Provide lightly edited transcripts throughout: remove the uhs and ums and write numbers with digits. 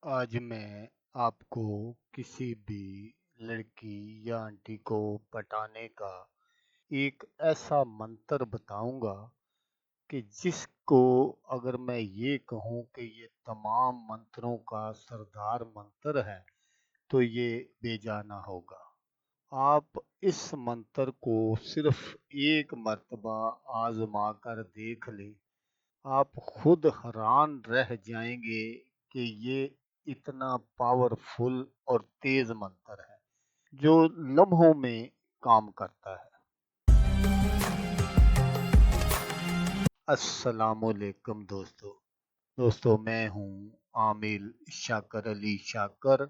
आज मैं आपको किसी भी लड़की या आंटी को पटाने का एक ऐसा मंत्र बताऊंगा कि जिसको अगर मैं ये कहूँ कि ये तमाम मंत्रों का सरदार मंत्र है तो ये बेजाना होगा। आप इस मंत्र को सिर्फ एक मर्तबा आजमा कर देख लें। आप खुद हैरान रह जाएंगे कि ये इतना पावरफुल और तेज मंत्र है जो लम्हों में काम करता है। अस्सलामुअलैकुम दोस्तों मैं हूँ आमिल शाकर अली शाकर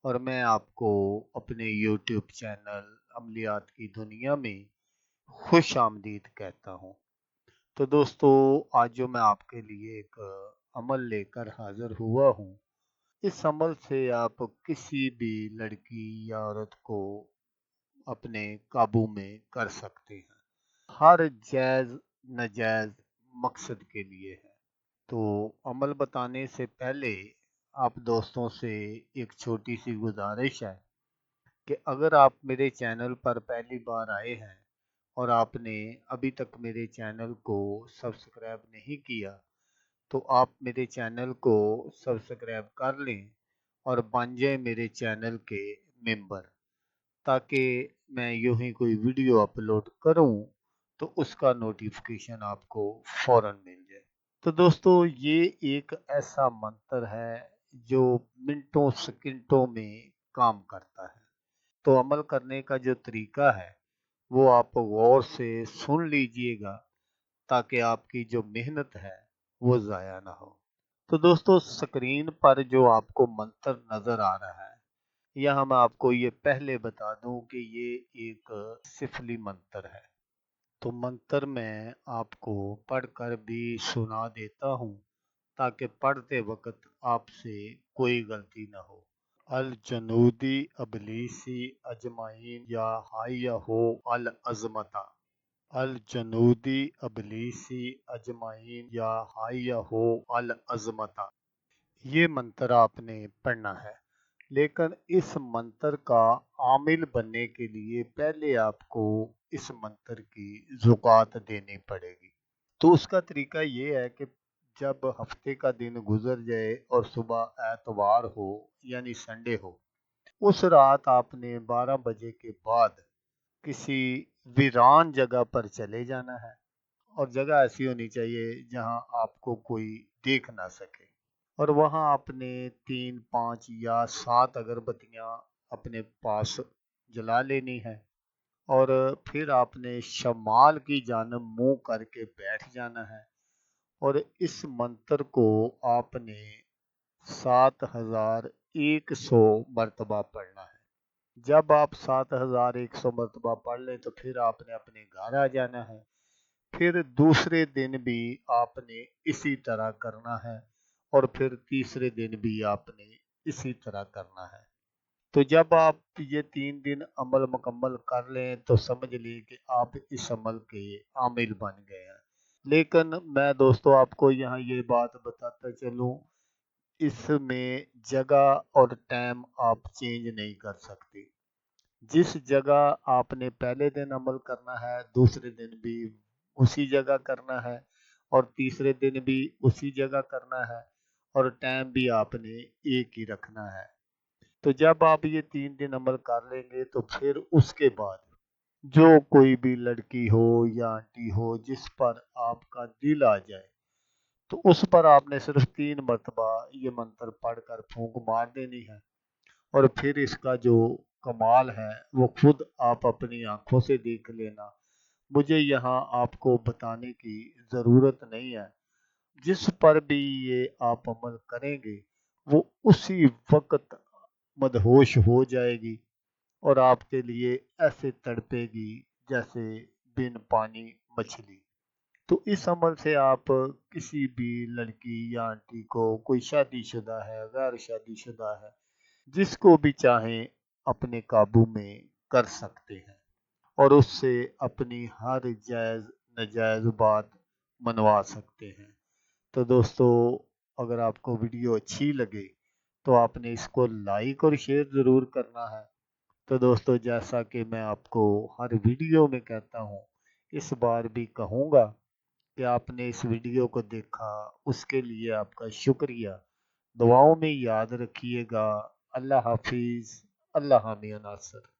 और मैं आपको अपने यूट्यूब चैनल अमलियात की दुनिया में खुश आमदीद कहता हूँ। तो दोस्तों, आज जो मैं आपके लिए एक अमल लेकर हाजिर हुआ हूँ, इस अमल से आप किसी भी लड़की या औरत को अपने काबू में कर सकते हैं। हर जायज़ नाजायज़ मकसद के लिए है। तो अमल बताने से पहले आप दोस्तों से एक छोटी सी गुजारिश है कि अगर आप मेरे चैनल पर पहली बार आए हैं और आपने अभी तक मेरे चैनल को सब्सक्राइब नहीं किया तो आप मेरे चैनल को सब्सक्राइब कर लें और बन जाए मेरे चैनल के मेंबर, ताकि मैं यूं ही कोई वीडियो अपलोड करूं तो उसका नोटिफिकेशन आपको फौरन मिल जाए। तो दोस्तों, ये एक ऐसा मंत्र है जो मिनटों सेकंडों में काम करता है। तो अमल करने का जो तरीका है वो आप गौर से सुन लीजिएगा, ताकि आपकी जो मेहनत है वो ज़ाया ना हो। तो दोस्तों, स्क्रीन पर जो आपको मंत्र नज़र आ रहा है, यहाँ मैं आपको ये पहले बता दूं कि ये एक सिफली मंत्र है। तो मंत्र मैं आपको पढ़कर भी सुना देता हूँ ताकि पढ़ते वक्त आपसे कोई गलती ना हो। अल जनूदी अबलीसी अजमाइन या हाय हो अल अजमता। अल जनूदी अबलीसी अजमाइन या हाय हो अल अजमता। ये मंत्र आपने पढ़ना है, लेकिन इस मंत्र का आमिल बनने के लिए पहले आपको इस मंत्र की ज़ुकात देनी पड़ेगी। तो उसका तरीका ये है कि जब हफ्ते का दिन गुजर जाए और सुबह एतवार हो यानी संडे हो, उस रात आपने 12 बजे के बाद किसी वीरान जगह पर चले जाना है। और जगह ऐसी होनी चाहिए जहां आपको कोई देख ना सके। और वहां आपने 3, 5 या 7 अगरबत्तियां अपने पास जला लेनी है। और फिर आपने शमाल की जानब मुंह करके बैठ जाना है और इस मंत्र को आपने 7100 मरतबा पढ़ना है। जब आप 7100 मरतबा पढ़ लें तो फिर आपने अपने घर आ जाना है। फिर दूसरे दिन भी आपने इसी तरह करना है और फिर तीसरे दिन भी आपने इसी तरह करना है। तो जब आप ये 3 दिन अमल मुकम्मल कर लें तो समझ लें कि आप इस अमल के आमिल बन गए हैं। लेकिन मैं दोस्तों आपको यहाँ ये बात बताता चलूँ, इसमें जगह और टाइम आप चेंज नहीं कर सकते। जिस जगह आपने पहले दिन अमल करना है, दूसरे दिन भी उसी जगह करना है और तीसरे दिन भी उसी जगह करना है और टाइम भी आपने एक ही रखना है। तो जब आप ये 3 दिन अमल कर लेंगे तो फिर उसके बाद जो कोई भी लड़की हो या आंटी हो जिस पर आपका दिल आ जाए, तो उस पर आपने सिर्फ 3 मरतबा ये मंत्र पढ़कर फूंक मार देनी है। और फिर इसका जो कमाल है वो खुद आप अपनी आंखों से देख लेना। मुझे यहाँ आपको बताने की ज़रूरत नहीं है। जिस पर भी ये आप अमल करेंगे वो उसी वक्त मदहोश हो जाएगी और आपके लिए ऐसे तड़पेगी जैसे बिन पानी मछली। तो इस अमल से आप किसी भी लड़की या आंटी को, कोई शादीशुदा है, गैर शादीशुदा है, जिसको भी चाहें अपने काबू में कर सकते हैं और उससे अपनी हर जायज़ नाजायज़ बात मनवा सकते हैं। तो दोस्तों, अगर आपको वीडियो अच्छी लगे तो आपने इसको लाइक और शेयर ज़रूर करना है। तो दोस्तों, जैसा कि मैं आपको हर वीडियो में कहता हूँ, इस बार भी कहूँगा कि आपने इस वीडियो को देखा, उसके लिए आपका शुक्रिया। दुआओं में याद रखिएगा। अल्लाह हाफिज़। अल्लाह हामी नासर।